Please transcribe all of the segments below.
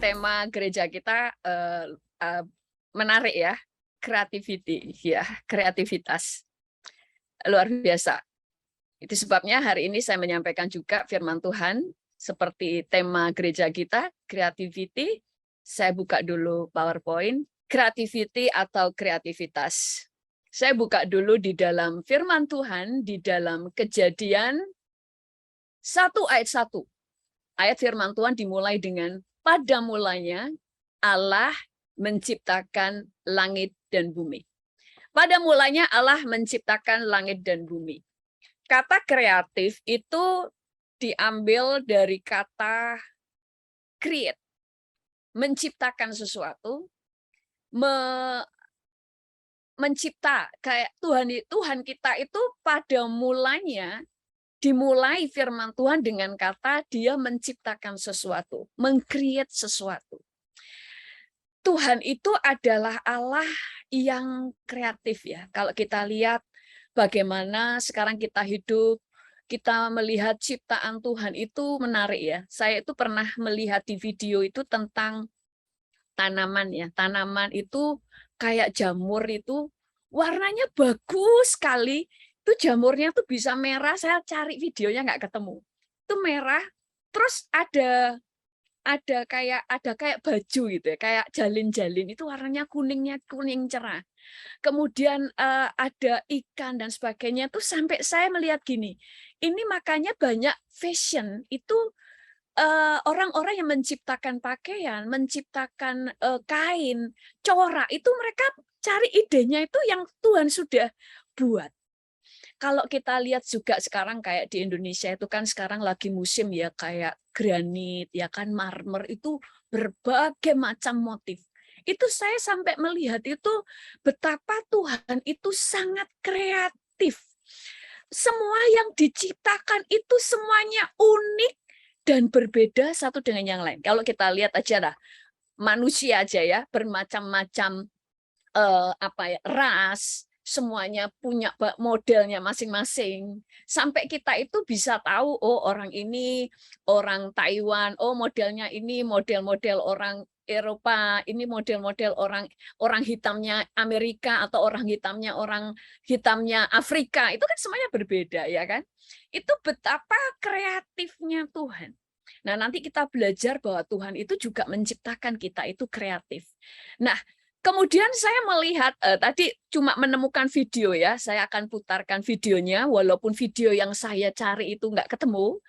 tema gereja kita menarik ya, creativity ya, kreativitas. Luar biasa. Itu sebabnya hari ini saya menyampaikan juga firman Tuhan seperti tema gereja kita, creativity. Saya buka dulu PowerPoint, creativity atau kreativitas. Saya buka dulu di dalam firman Tuhan, di dalam Kejadian 1 ayat 1. Ayat firman Tuhan dimulai dengan, pada mulanya Allah menciptakan langit dan bumi. Pada mulanya Allah menciptakan langit dan bumi. Kata kreatif itu diambil dari kata create, menciptakan sesuatu, mencipta. Kayak Tuhan kita itu pada mulanya dimulai firman Tuhan dengan kata dia menciptakan sesuatu, meng-create sesuatu. Tuhan itu adalah Allah yang kreatif ya. Kalau kita lihat bagaimana sekarang kita hidup, kita melihat ciptaan Tuhan itu menarik ya. Saya itu pernah melihat di video itu tentang tanaman ya. Tanaman itu kayak jamur itu warnanya bagus sekali. Itu jamurnya tuh bisa merah. Saya cari videonya nggak ketemu. Itu merah. Terus ada kayak baju gitu ya, kayak jalin-jalin itu warnanya kuning cerah. Kemudian ada ikan dan sebagainya tuh sampai saya melihat gini. Ini makanya banyak fashion itu orang-orang yang menciptakan pakaian, menciptakan kain, corak itu mereka cari idenya itu yang Tuhan sudah buat. Kalau kita lihat juga sekarang kayak di Indonesia itu kan sekarang lagi musim ya kayak granit, ya kan marmer itu berbagai macam motif. Itu saya sampai melihat itu betapa Tuhan itu sangat kreatif. Semua yang diciptakan itu semuanya unik dan berbeda satu dengan yang lain. Kalau kita lihat aja lah, manusia aja ya, bermacam-macam ras, semuanya punya modelnya masing-masing. Sampai kita itu bisa tahu, oh orang ini orang Taiwan, oh modelnya ini model-model orang Eropa, ini model-model orang hitamnya Amerika atau orang hitamnya Afrika. Itu kan semuanya berbeda ya kan? Itu betapa kreatifnya Tuhan. Nah, nanti kita belajar bahwa Tuhan itu juga menciptakan kita itu kreatif. Nah, kemudian saya melihat, tadi cuma menemukan video ya, saya akan putarkan videonya, walaupun video yang saya cari itu nggak ketemu,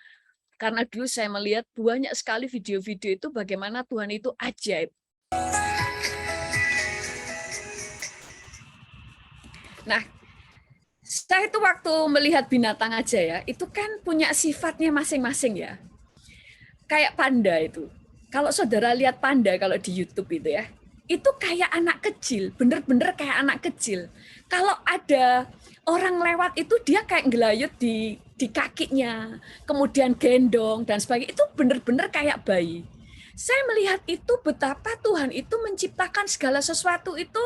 karena dulu saya melihat banyak sekali video-video itu bagaimana Tuhan itu ajaib. Nah, saya itu waktu melihat binatang aja ya, itu kan punya sifatnya masing-masing ya. Kayak panda itu. Kalau saudara lihat panda kalau di YouTube itu kayak anak kecil, bener-bener kayak anak kecil. Kalau ada orang lewat itu dia kayak ngelayut di kakinya, kemudian gendong dan sebagainya, itu bener-bener kayak bayi. Saya melihat itu betapa Tuhan itu menciptakan segala sesuatu itu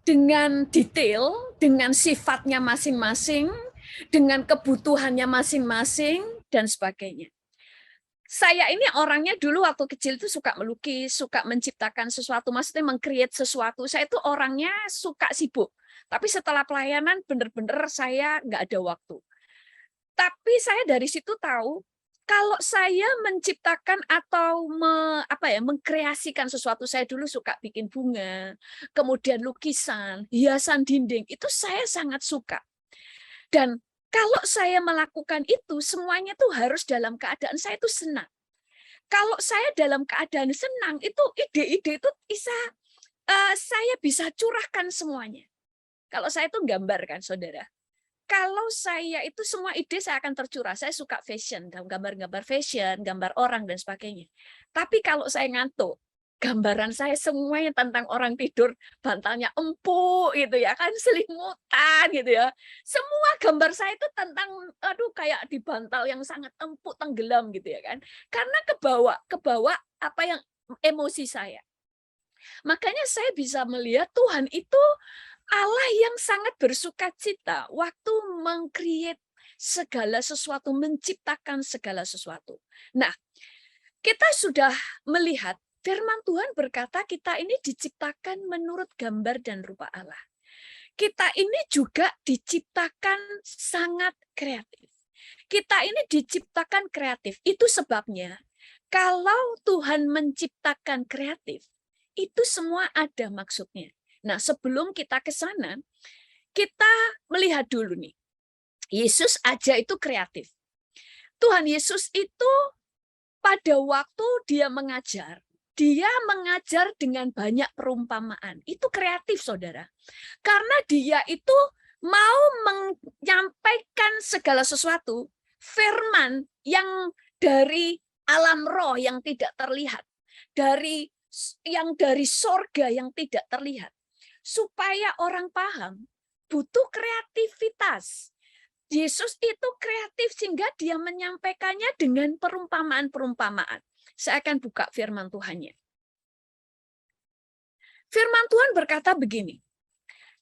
dengan detail, dengan sifatnya masing-masing, dengan kebutuhannya masing-masing, dan sebagainya. Saya ini orangnya dulu waktu kecil itu suka melukis, suka menciptakan sesuatu, maksudnya meng-create sesuatu. Saya itu orangnya suka sibuk. Tapi setelah pelayanan benar-benar saya nggak ada waktu. Tapi saya dari situ tahu, kalau saya menciptakan atau mengkreasikan sesuatu, saya dulu suka bikin bunga, kemudian lukisan, hiasan dinding, itu saya sangat suka. Dan kalau saya melakukan itu, semuanya tuh harus dalam keadaan saya tuh senang. Kalau saya dalam keadaan senang, itu ide-ide itu saya bisa curahkan semuanya. Kalau saya tuh gambar kan, saudara. Kalau saya itu semua ide saya akan tercurah. Saya suka fashion, gambar-gambar fashion, gambar orang dan sebagainya. Tapi kalau saya ngantuk, gambaran saya semuanya tentang orang tidur, bantalnya empuk gitu ya kan, selimutan gitu ya. Semua gambar saya itu tentang kayak di bantal yang sangat empuk tenggelam gitu ya kan. Karena kebawa apa yang emosi saya. Makanya saya bisa melihat Tuhan itu Allah yang sangat bersukacita waktu meng-create segala sesuatu, menciptakan segala sesuatu. Nah, kita sudah melihat Firman Tuhan berkata kita ini diciptakan menurut gambar dan rupa Allah. Kita ini juga diciptakan sangat kreatif. Kita ini diciptakan kreatif. Itu sebabnya kalau Tuhan menciptakan kreatif, itu semua ada maksudnya. Nah, sebelum kita ke sana, kita melihat dulu nih. Yesus aja itu kreatif. Tuhan Yesus itu pada waktu dia mengajar dengan banyak perumpamaan. Itu kreatif, saudara. Karena dia itu mau menyampaikan segala sesuatu, firman yang dari alam roh yang tidak terlihat, dari sorga yang tidak terlihat. Supaya orang paham, butuh kreativitas. Yesus itu kreatif sehingga dia menyampaikannya dengan perumpamaan-perumpamaan. Saya akan buka firman Tuhannya. Firman Tuhan berkata begini.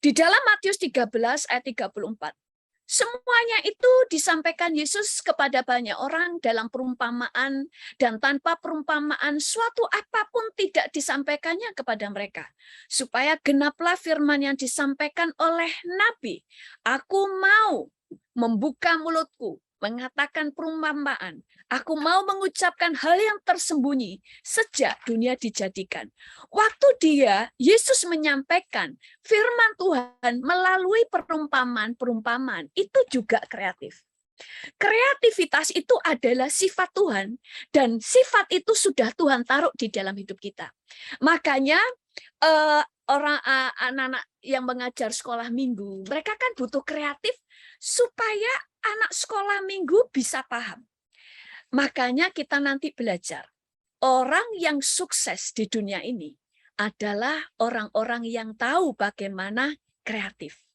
Di dalam Matius 13 ayat 34. Semuanya itu disampaikan Yesus kepada banyak orang dalam perumpamaan, dan tanpa perumpamaan suatu apapun tidak disampaikannya kepada mereka. Supaya genaplah firman yang disampaikan oleh Nabi. Aku mau membuka mulutku, mengatakan perumpamaan. Aku mau mengucapkan hal yang tersembunyi sejak dunia dijadikan. Waktu Yesus menyampaikan firman Tuhan melalui perumpamaan-perumpamaan, itu juga kreatif. Kreativitas itu adalah sifat Tuhan, dan sifat itu sudah Tuhan taruh di dalam hidup kita. Makanya anak-anak yang mengajar sekolah minggu, mereka kan butuh kreatif supaya anak sekolah minggu bisa paham. Makanya kita nanti belajar, orang yang sukses di dunia ini adalah orang-orang yang tahu bagaimana kreatif.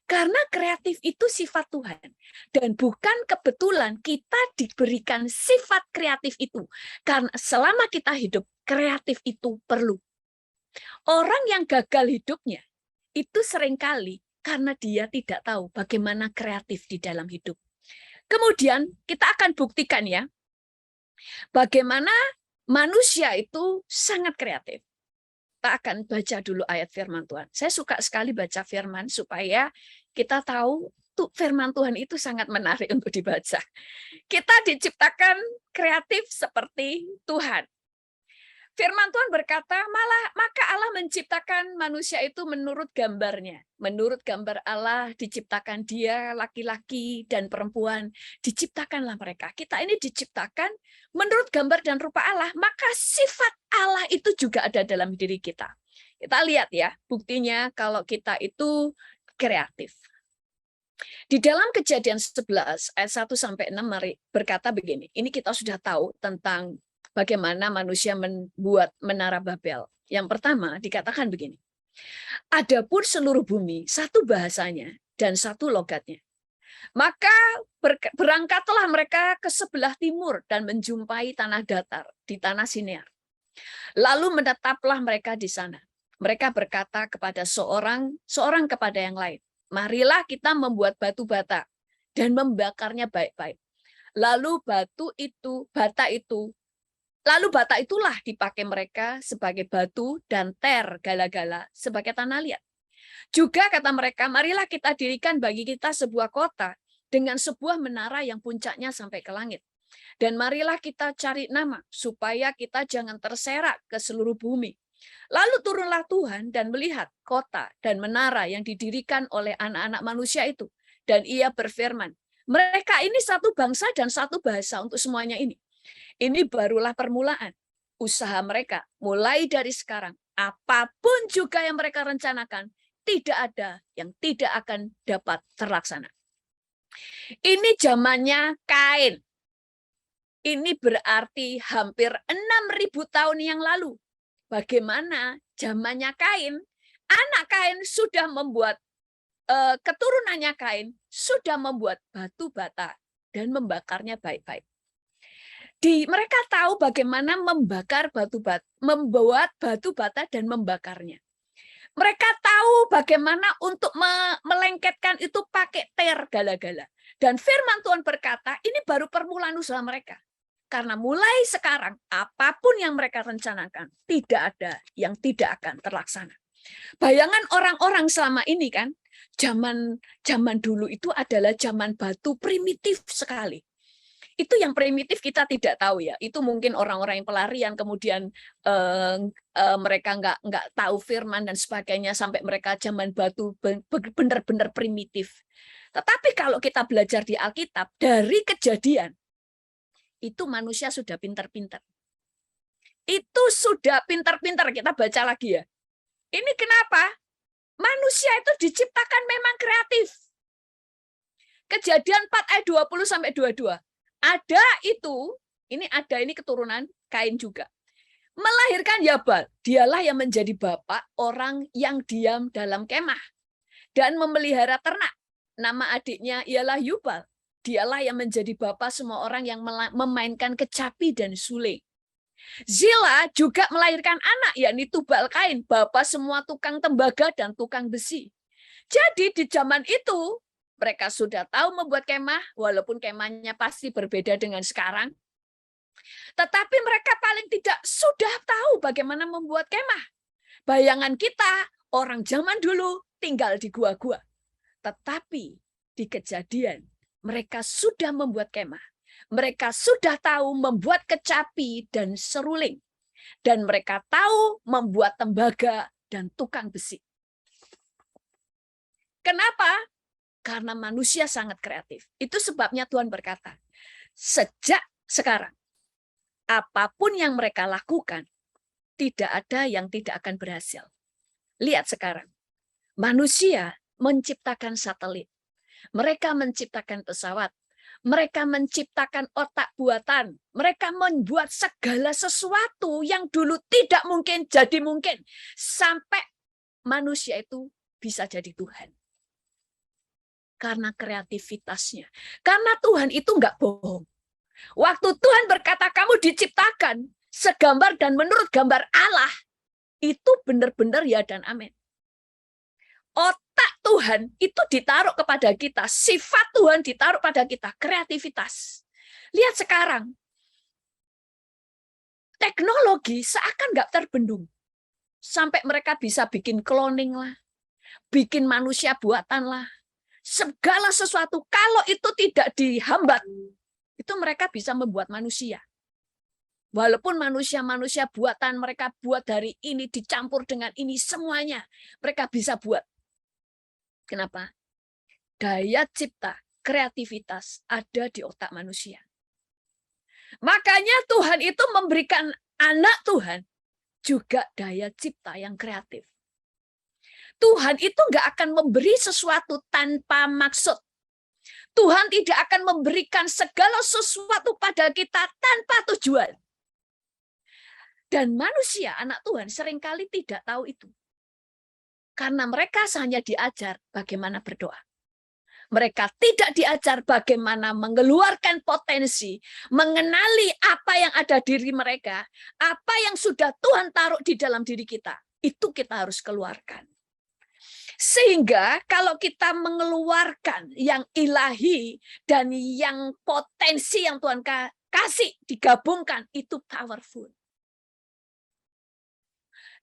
Karena kreatif itu sifat Tuhan. Dan bukan kebetulan kita diberikan sifat kreatif itu. Karena selama kita hidup, kreatif itu perlu. Orang yang gagal hidupnya, itu seringkali karena dia tidak tahu bagaimana kreatif di dalam hidup. Kemudian kita akan buktikan ya, bagaimana manusia itu sangat kreatif. Kita akan baca dulu ayat firman Tuhan. Saya suka sekali baca firman supaya kita tahu tuh firman Tuhan itu sangat menarik untuk dibaca. Kita diciptakan kreatif seperti Tuhan. Firman Tuhan berkata, maka Allah menciptakan manusia itu menurut gambarnya. Menurut gambar Allah diciptakan dia, laki-laki dan perempuan. Diciptakanlah mereka. Kita ini diciptakan menurut gambar dan rupa Allah. Maka sifat Allah itu juga ada dalam diri kita. Kita lihat ya, buktinya kalau kita itu kreatif. Di dalam Kejadian 11 ayat 1-6 berkata begini. Ini kita sudah tahu tentang bagaimana manusia membuat menara Babel. Yang pertama dikatakan begini. Adapun seluruh bumi satu bahasanya dan satu logatnya. Maka berangkatlah mereka ke sebelah timur dan menjumpai tanah datar di tanah Sinear. Lalu menetaplah mereka di sana. Mereka berkata kepada seorang kepada yang lain, marilah kita membuat batu bata dan membakarnya baik-baik. Lalu bata itulah dipakai mereka sebagai batu dan ter gala-gala sebagai tanah liat. Juga kata mereka, marilah kita dirikan bagi kita sebuah kota dengan sebuah menara yang puncaknya sampai ke langit. Dan marilah kita cari nama supaya kita jangan terserak ke seluruh bumi. Lalu turunlah Tuhan dan melihat kota dan menara yang didirikan oleh anak-anak manusia itu. Dan ia berfirman, mereka ini satu bangsa dan satu bahasa untuk semuanya ini. Ini barulah permulaan usaha mereka. Mulai dari sekarang, apapun juga yang mereka rencanakan, tidak ada yang tidak akan dapat terlaksana. Ini zamannya Kain. Ini berarti hampir 6.000 tahun yang lalu. Bagaimana zamannya Kain? Anak Kain sudah membuat, keturunannya Kain sudah membuat batu bata dan membakarnya baik-baik. Mereka tahu bagaimana membakar batu bata, membuat batu bata dan membakarnya. Mereka tahu bagaimana untuk melengketkan itu pakai ter gala-gala. Dan firman Tuhan berkata, ini baru permulaan usaha mereka. Karena mulai sekarang, apapun yang mereka rencanakan, tidak ada yang tidak akan terlaksana. Bayangan orang-orang selama ini kan, zaman dulu itu adalah zaman batu primitif sekali. Itu yang primitif kita tidak tahu ya. Itu mungkin orang-orang yang pelarian, kemudian mereka nggak tahu firman dan sebagainya, sampai mereka zaman batu benar-benar primitif. Tetapi kalau kita belajar di Alkitab, dari Kejadian, itu manusia sudah pintar-pintar. Itu sudah pintar-pintar, kita baca lagi ya. Ini kenapa? Manusia itu diciptakan memang kreatif. Kejadian 4 ayat 20-22. Ada itu, ini keturunan Kain juga. Melahirkan Yabal, dialah yang menjadi bapak orang yang diam dalam kemah dan memelihara ternak. Nama adiknya ialah Yubal. Dialah yang menjadi bapak semua orang yang memainkan kecapi dan suling. Zila juga melahirkan anak, yakni Tubal Kain, bapak semua tukang tembaga dan tukang besi. Jadi di zaman itu, mereka sudah tahu membuat kemah, walaupun kemahnya pasti berbeda dengan sekarang. Tetapi mereka paling tidak sudah tahu bagaimana membuat kemah. Bayangan kita, orang zaman dulu tinggal di gua-gua. Tetapi di Kejadian, mereka sudah membuat kemah. Mereka sudah tahu membuat kecapi dan seruling. Dan mereka tahu membuat tembaga dan tukang besi. Kenapa? Karena manusia sangat kreatif. Itu sebabnya Tuhan berkata, sejak sekarang, apapun yang mereka lakukan, tidak ada yang tidak akan berhasil. Lihat sekarang, manusia menciptakan satelit. Mereka menciptakan pesawat. Mereka menciptakan otak buatan. Mereka membuat segala sesuatu yang dulu tidak mungkin jadi mungkin. Sampai manusia itu bisa jadi Tuhan. Karena kreativitasnya. Karena Tuhan itu enggak bohong. Waktu Tuhan berkata kamu diciptakan segambar dan menurut gambar Allah, itu benar-benar ya dan amin. Otak Tuhan itu ditaruh kepada kita, sifat Tuhan ditaruh pada kita, kreativitas. Lihat sekarang, teknologi seakan nggak terbendung. Sampai mereka bisa bikin cloning lah, bikin manusia buatan lah. Segala sesuatu, kalau itu tidak dihambat, itu mereka bisa membuat manusia. Walaupun manusia-manusia buatan mereka buat dari ini, dicampur dengan ini, semuanya mereka bisa buat. Kenapa? Daya cipta, kreativitas ada di otak manusia. Makanya Tuhan itu memberikan anak Tuhan juga daya cipta yang kreatif. Tuhan itu nggak akan memberi sesuatu tanpa maksud. Tuhan tidak akan memberikan segala sesuatu pada kita tanpa tujuan. Dan manusia, anak Tuhan, seringkali tidak tahu itu. Karena mereka hanya diajar bagaimana berdoa. Mereka tidak diajar bagaimana mengeluarkan potensi, mengenali apa yang ada diri mereka, apa yang sudah Tuhan taruh di dalam diri kita. Itu kita harus keluarkan. Sehingga kalau kita mengeluarkan yang ilahi dan yang potensi yang Tuhan kasih digabungkan, itu powerful.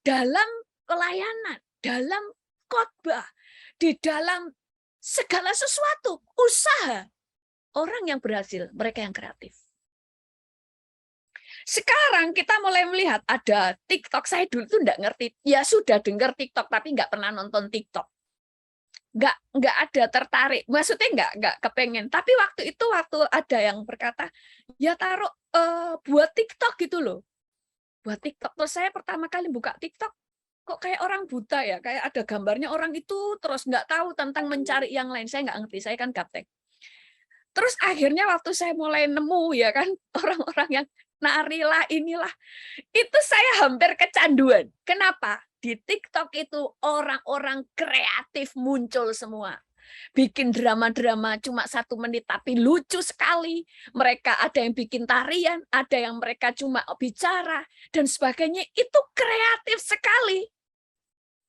Dalam pelayanan, dalam khotbah, di dalam segala sesuatu, usaha, orang yang berhasil, mereka yang kreatif. Sekarang kita mulai melihat ada TikTok. Saya dulu tuh nggak ngerti, ya sudah dengar TikTok, tapi nggak pernah nonton TikTok. Nggak ada tertarik, maksudnya nggak kepengen. Tapi waktu ada yang berkata, ya taruh buat TikTok gitu loh. Buat TikTok. Terus saya pertama kali buka TikTok, kok kayak orang buta ya, kayak ada gambarnya orang itu, terus nggak tahu tentang mencari yang lain. Saya nggak ngerti, saya kan gaptek. Terus akhirnya waktu saya mulai nemu ya kan, orang-orang yang narilah inilah, itu saya hampir kecanduan. Kenapa? Di TikTok itu orang-orang kreatif muncul semua. Bikin drama-drama cuma 1 menit tapi lucu sekali. Mereka ada yang bikin tarian, ada yang mereka cuma bicara dan sebagainya. Itu kreatif sekali.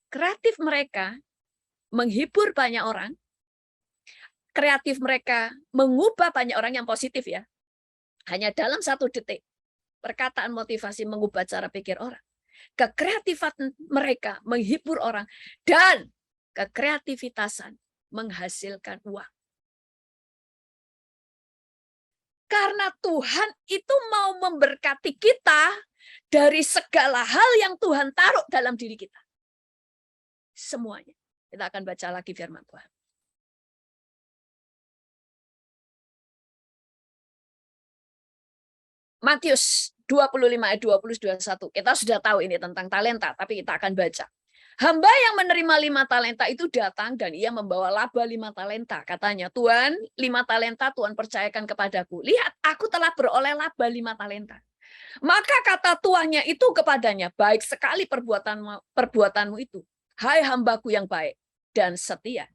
Kreatif mereka menghibur banyak orang. Kreatif mereka mengubah banyak orang yang positif ya. Hanya dalam 1 detik, perkataan motivasi mengubah cara pikir orang. Kekreatifan mereka menghibur orang. Dan kekreativitasan menghasilkan uang. Karena Tuhan itu mau memberkati kita dari segala hal yang Tuhan taruh dalam diri kita. Semuanya. Kita akan baca lagi firman Tuhan. Matius 25 ayat 20-21. Kita sudah tahu ini tentang talenta, tapi kita akan baca. Hamba yang menerima 5 talenta itu datang dan ia membawa laba 5 talenta. Katanya, Tuhan, 5 talenta Tuhan percayakan kepadaku. Lihat, aku telah beroleh laba 5 talenta. Maka kata tuannya itu kepadanya, baik sekali perbuatanmu itu. Hai hambaku yang baik dan setia.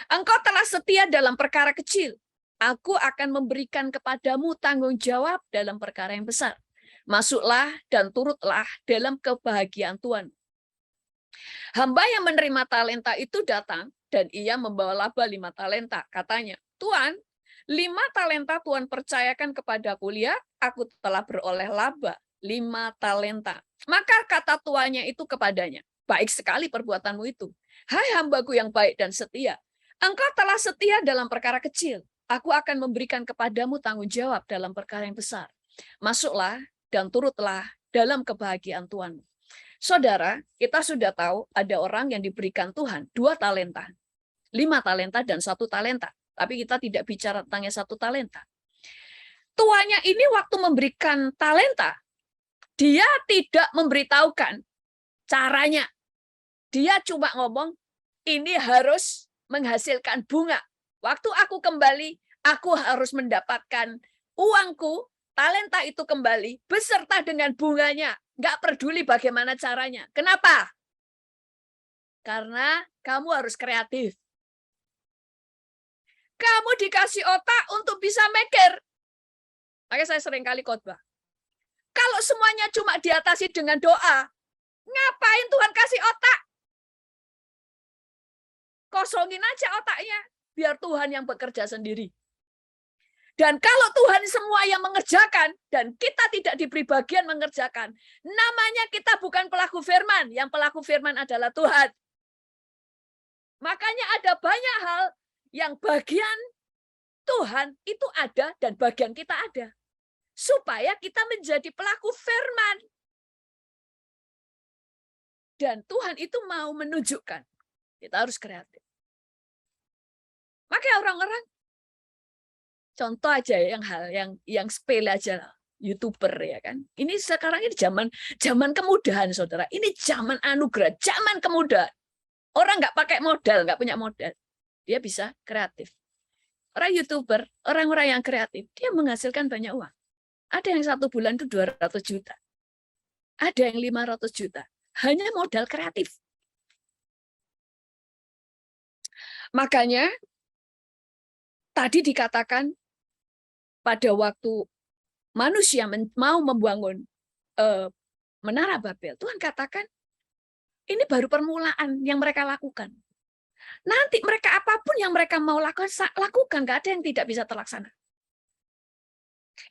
Engkau telah setia dalam perkara kecil. Aku akan memberikan kepadamu tanggung jawab dalam perkara yang besar. Masuklah dan turutlah dalam kebahagiaan Tuhan. Hamba yang menerima talenta itu datang dan ia membawa laba 5 talenta. Katanya, Tuhan, 5 talenta Tuhan percayakan kepadaku. Lihat, aku telah beroleh laba 5 talenta. Maka kata tuannya itu kepadanya, baik sekali perbuatanmu itu. Hai hambaku yang baik dan setia. Engkau telah setia dalam perkara kecil. Aku akan memberikan kepadamu tanggung jawab dalam perkara yang besar. Masuklah dan turutlah dalam kebahagiaan Tuhan. Saudara, kita sudah tahu ada orang yang diberikan Tuhan 2 talenta, 5 talenta dan 1 talenta. Tapi kita tidak bicara tentang 1 talenta. Tuannya ini waktu memberikan talenta, dia tidak memberitahukan caranya. Dia cuma ngomong, ini harus menghasilkan bunga. Waktu aku kembali, aku harus mendapatkan uangku, talenta itu kembali, beserta dengan bunganya. Nggak peduli bagaimana caranya. Kenapa? Karena kamu harus kreatif. Kamu dikasih otak untuk bisa mikir. Makanya saya sering kali khotbah. Kalau semuanya cuma diatasi dengan doa, ngapain Tuhan kasih otak? Kosongin aja otaknya, biar Tuhan yang bekerja sendiri. Dan kalau Tuhan semua yang mengerjakan, dan kita tidak diberi bagian mengerjakan, namanya kita bukan pelaku firman, yang pelaku firman adalah Tuhan. Makanya ada banyak hal yang bagian Tuhan itu ada, dan bagian kita ada. Supaya kita menjadi pelaku firman. Dan Tuhan itu mau menunjukkan, kita harus kreatif. Makanya orang-orang, contoh aja yang sepele aja lah, YouTuber ya kan. Ini sekarang ini zaman kemudahan, saudara. Ini zaman anugerah, zaman kemudahan. Orang nggak pakai modal, nggak punya modal, dia bisa kreatif. Orang YouTuber, orang-orang yang kreatif, dia menghasilkan banyak uang. Ada yang 1 bulan itu 200 juta. Ada yang 500 juta. Hanya modal kreatif. Makanya tadi dikatakan pada waktu manusia mau membangun menara Babel, Tuhan katakan ini baru permulaan yang mereka lakukan. Nanti mereka apapun yang mereka mau lakukan, nggak ada yang tidak bisa terlaksana.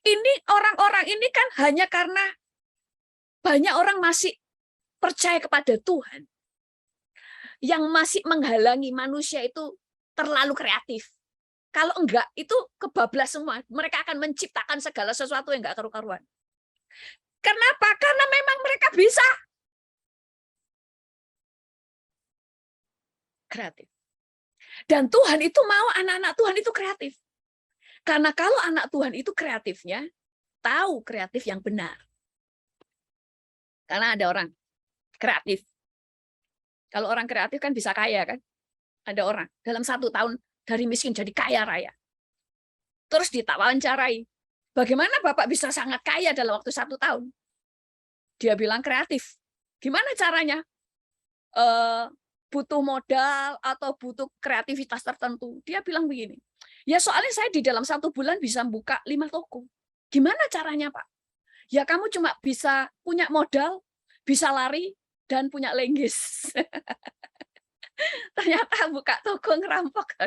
Ini orang-orang ini kan hanya karena banyak orang masih percaya kepada Tuhan, yang masih menghalangi manusia itu terlalu kreatif. Kalau enggak, itu kebablas semua. Mereka akan menciptakan segala sesuatu yang enggak karu-karuan. Kenapa? Karena memang mereka bisa. Kreatif. Dan Tuhan itu mau anak-anak Tuhan itu kreatif. Karena kalau anak Tuhan itu kreatifnya, tahu kreatif yang benar. Karena ada orang kreatif. Kalau orang kreatif kan bisa kaya kan? Ada orang dalam 1 tahun dari miskin jadi kaya raya. Terus ditawawancarai. Bagaimana Bapak bisa sangat kaya dalam waktu 1 tahun? Dia bilang kreatif. Gimana caranya? Butuh modal atau butuh kreativitas tertentu. Dia bilang begini. Ya soalnya saya di dalam 1 bulan bisa buka 5 toko. Gimana caranya Pak? Ya kamu cuma bisa punya modal, bisa lari, dan punya lenggis. Ternyata buka toko ngerampok.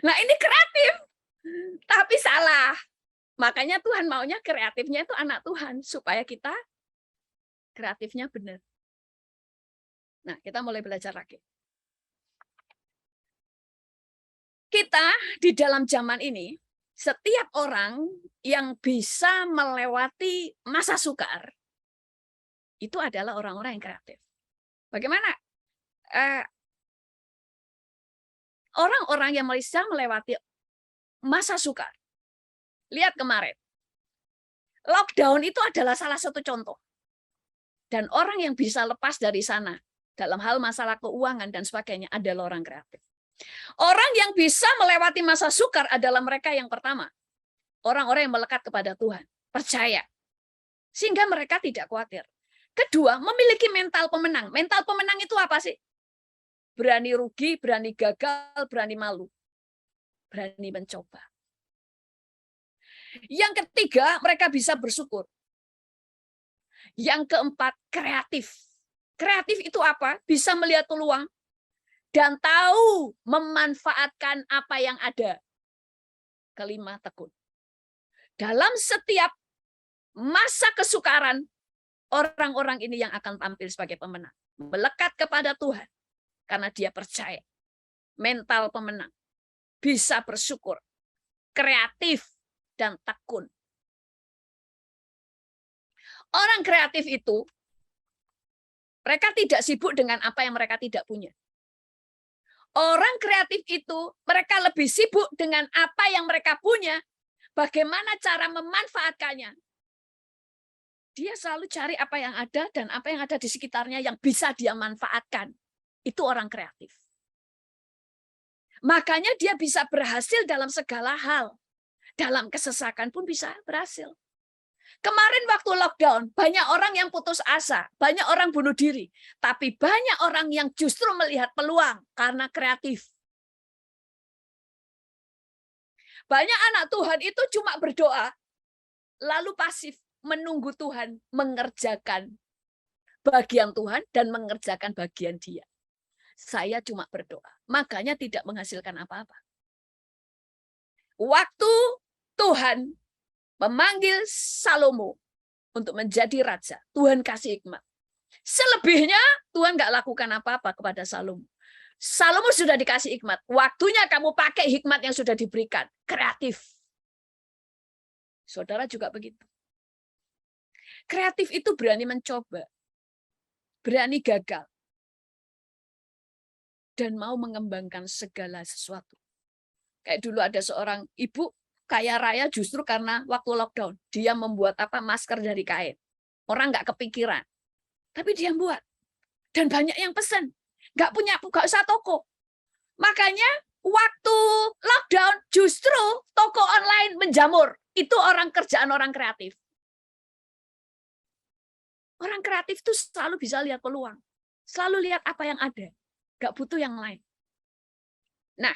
Nah ini kreatif, tapi salah. Makanya Tuhan maunya kreatifnya itu anak Tuhan, supaya kita kreatifnya benar. Nah, kita mulai belajar lagi. Kita di dalam zaman ini, setiap orang yang bisa melewati masa sukar, itu adalah orang-orang yang kreatif. Bagaimana? Orang-orang yang bisa melewati masa sukar. Lihat kemarin. Lockdown itu adalah salah satu contoh. Dan orang yang bisa lepas dari sana, dalam hal masalah keuangan dan sebagainya, adalah orang kreatif. Orang yang bisa melewati masa sukar adalah mereka yang pertama. Orang-orang yang melekat kepada Tuhan. Percaya. Sehingga mereka tidak khawatir. Kedua, memiliki mental pemenang. Mental pemenang itu apa sih? Berani rugi, berani gagal, berani malu. Berani mencoba. Yang ketiga, mereka bisa bersyukur. Yang keempat, kreatif. Kreatif itu apa? Bisa melihat peluang dan tahu memanfaatkan apa yang ada. Kelima, tekun. Dalam setiap masa kesukaran, orang-orang ini yang akan tampil sebagai pemenang. Melekat kepada Tuhan karena dia percaya. Mental pemenang. Bisa bersyukur. Kreatif dan tekun. Orang kreatif itu, mereka tidak sibuk dengan apa yang mereka tidak punya. Orang kreatif itu, mereka lebih sibuk dengan apa yang mereka punya, bagaimana cara memanfaatkannya. Dia selalu cari apa yang ada dan apa yang ada di sekitarnya yang bisa dia manfaatkan. Itu orang kreatif. Makanya dia bisa berhasil dalam segala hal. Dalam kesesakan pun bisa berhasil. Kemarin waktu lockdown, banyak orang yang putus asa, banyak orang bunuh diri. Tapi banyak orang yang justru melihat peluang karena kreatif. Banyak anak Tuhan itu cuma berdoa, lalu pasif, menunggu Tuhan mengerjakan bagian Tuhan dan mengerjakan bagian dia. Saya cuma berdoa, makanya tidak menghasilkan apa-apa. Waktu Tuhan memanggil Salomo untuk menjadi raja, Tuhan kasih hikmat. Selebihnya Tuhan nggak lakukan apa-apa kepada Salomo. Salomo sudah dikasih hikmat. Waktunya kamu pakai hikmat yang sudah diberikan. Kreatif. Saudara juga begitu. Kreatif itu berani mencoba. Berani gagal. Dan mau mengembangkan segala sesuatu. Kayak dulu ada seorang ibu kaya raya justru karena waktu lockdown. Dia membuat masker dari kain. Orang nggak kepikiran. Tapi dia buat. Dan banyak yang pesan. Nggak usah toko. Makanya waktu lockdown justru toko online menjamur. Itu kerjaan orang kreatif. Orang kreatif itu selalu bisa lihat peluang. Selalu lihat apa yang ada. Nggak butuh yang lain. Nah,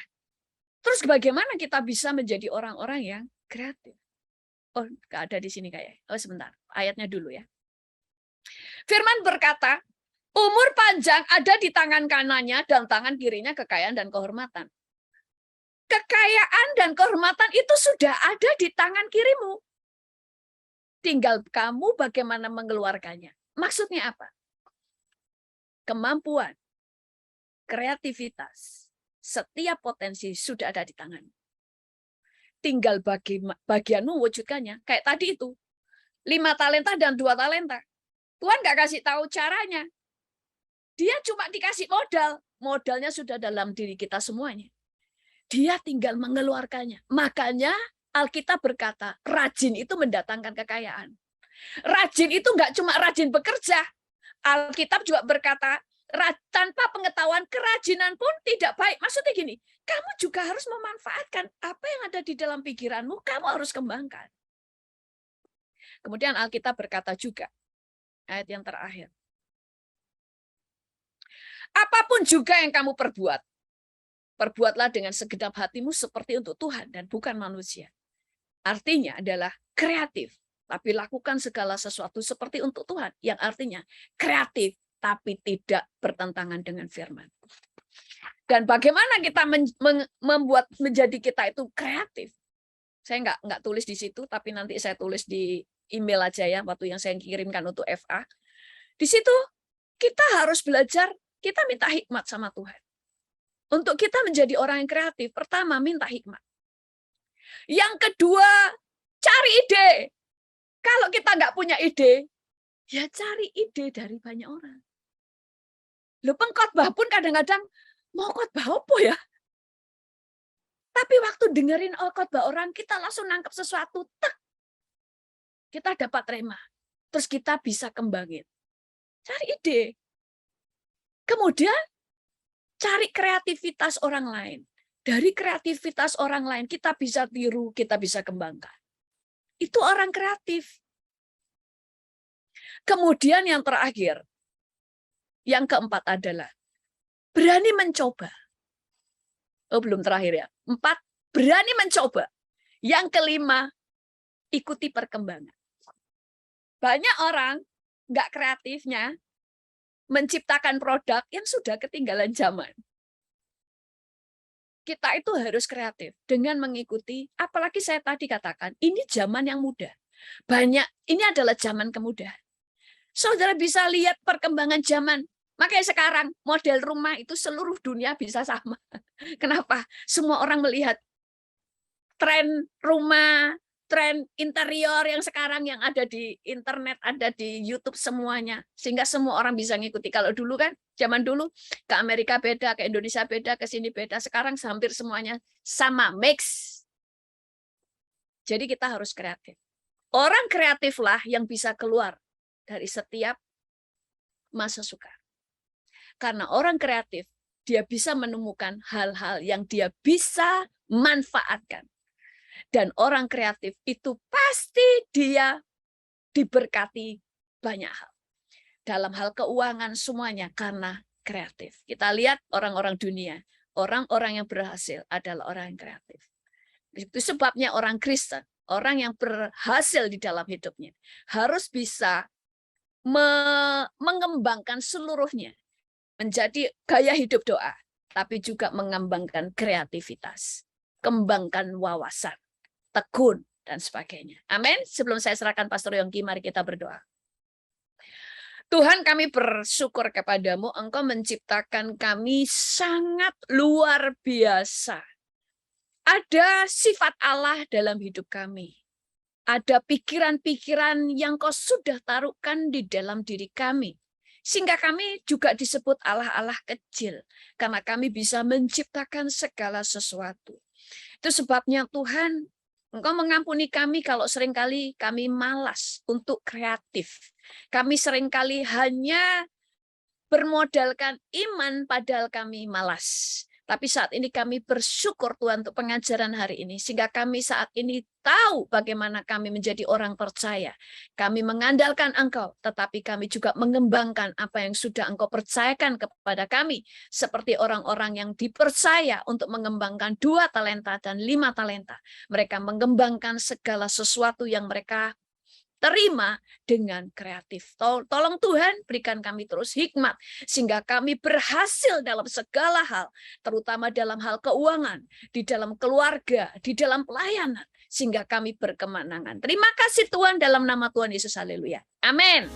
terus bagaimana kita bisa menjadi orang-orang yang kreatif? Oh, nggak ada di sini kayaknya. Oh, sebentar. Ayatnya dulu ya. Firman berkata, umur panjang ada di tangan kanannya dan tangan kirinya kekayaan dan kehormatan. Kekayaan dan kehormatan itu sudah ada di tangan kirimu. Tinggal kamu bagaimana mengeluarkannya. Maksudnya apa? Kemampuan, kreativitas, setiap potensi sudah ada di tangan. Tinggal bagianmu wujudkannya. Kayak tadi itu, 5 talenta dan 2 talenta. Tuhan nggak kasih tahu caranya. Dia cuma dikasih modal. Modalnya sudah dalam diri kita semuanya. Dia tinggal mengeluarkannya. Makanya Alkitab berkata, rajin itu mendatangkan kekayaan. Rajin itu nggak cuma rajin bekerja. Alkitab juga berkata, tanpa pengetahuan kerajinan pun tidak baik. Maksudnya gini, kamu juga harus memanfaatkan apa yang ada di dalam pikiranmu, kamu harus kembangkan. Kemudian Alkitab berkata juga, ayat yang terakhir. Apapun juga yang kamu perbuat, perbuatlah dengan segenap hatimu seperti untuk Tuhan dan bukan manusia. Artinya adalah kreatif, tapi lakukan segala sesuatu seperti untuk Tuhan. Yang artinya kreatif, tapi tidak bertentangan dengan firman. Dan bagaimana kita membuat menjadi kita itu kreatif? Saya nggak tulis di situ, tapi nanti saya tulis di email aja ya, waktu yang saya kirimkan untuk FA. Di situ kita harus belajar, kita minta hikmat sama Tuhan. Untuk kita menjadi orang yang kreatif, pertama minta hikmat. Yang kedua, cari ide. Kalau kita nggak punya ide, ya cari ide dari banyak orang. Loh, pengkhotbah pun kadang-kadang mau khotbah apa ya? Tapi waktu dengerin khotbah orang, kita langsung nangkep sesuatu, tek. Kita dapat rema. Terus kita bisa kembangin. Cari ide. Kemudian cari kreativitas orang lain. Dari kreativitas orang lain, kita bisa tiru, kita bisa kembangkan. Itu orang kreatif. Kemudian yang terakhir, yang keempat adalah berani mencoba. Oh, belum terakhir ya. 4, berani mencoba. Yang kelima, ikuti perkembangan. Banyak orang nggak kreatifnya menciptakan produk yang sudah ketinggalan zaman. Kita itu harus kreatif dengan mengikuti, apalagi saya tadi katakan, ini zaman yang mudah. Ini adalah zaman kemudahan. Saudara bisa lihat perkembangan zaman. Makanya sekarang model rumah itu seluruh dunia bisa sama. Kenapa? Semua orang melihat tren rumah, tren interior yang sekarang yang ada di internet, ada di YouTube semuanya. Sehingga semua orang bisa ngikuti. Kalau dulu kan, zaman dulu ke Amerika beda, ke Indonesia beda, ke sini beda. Sekarang hampir semuanya sama, mix. Jadi kita harus kreatif. Orang kreatiflah yang bisa keluar dari setiap masa sukar. Karena orang kreatif, dia bisa menemukan hal-hal yang dia bisa manfaatkan. Dan orang kreatif itu pasti dia diberkati banyak hal. Dalam hal keuangan semuanya karena kreatif. Kita lihat orang-orang dunia, orang-orang yang berhasil adalah orang yang kreatif. Itu sebabnya orang Kristen, orang yang berhasil di dalam hidupnya, harus bisa mengembangkan seluruhnya. Menjadi gaya hidup doa, tapi juga mengembangkan kreativitas. Kembangkan wawasan. Tekun, dan sebagainya. Amin. Sebelum saya serahkan Pastor Yongki, mari kita berdoa. Tuhan, kami bersyukur kepadamu, Engkau menciptakan kami sangat luar biasa. Ada sifat Allah dalam hidup kami. Ada pikiran-pikiran yang Kau sudah taruhkan di dalam diri kami. Sehingga kami juga disebut Allah-Allah kecil. Karena kami bisa menciptakan segala sesuatu. Itu sebabnya Tuhan, Engkau mengampuni kami kalau seringkali kami malas untuk kreatif. Kami seringkali hanya bermodalkan iman padahal kami malas. Tapi saat ini kami bersyukur Tuhan untuk pengajaran hari ini. Sehingga kami saat ini tahu bagaimana kami menjadi orang percaya. Kami mengandalkan Engkau, tetapi kami juga mengembangkan apa yang sudah Engkau percayakan kepada kami. Seperti orang-orang yang dipercaya untuk mengembangkan 2 talenta dan 5 talenta. Mereka mengembangkan segala sesuatu yang mereka terima dengan kreatif. Tolong Tuhan berikan kami terus hikmat sehingga kami berhasil dalam segala hal, terutama dalam hal keuangan, di dalam keluarga, di dalam pelayanan, sehingga kami berkemenangan. Terima kasih Tuhan dalam nama Tuhan Yesus. Haleluya. Amin.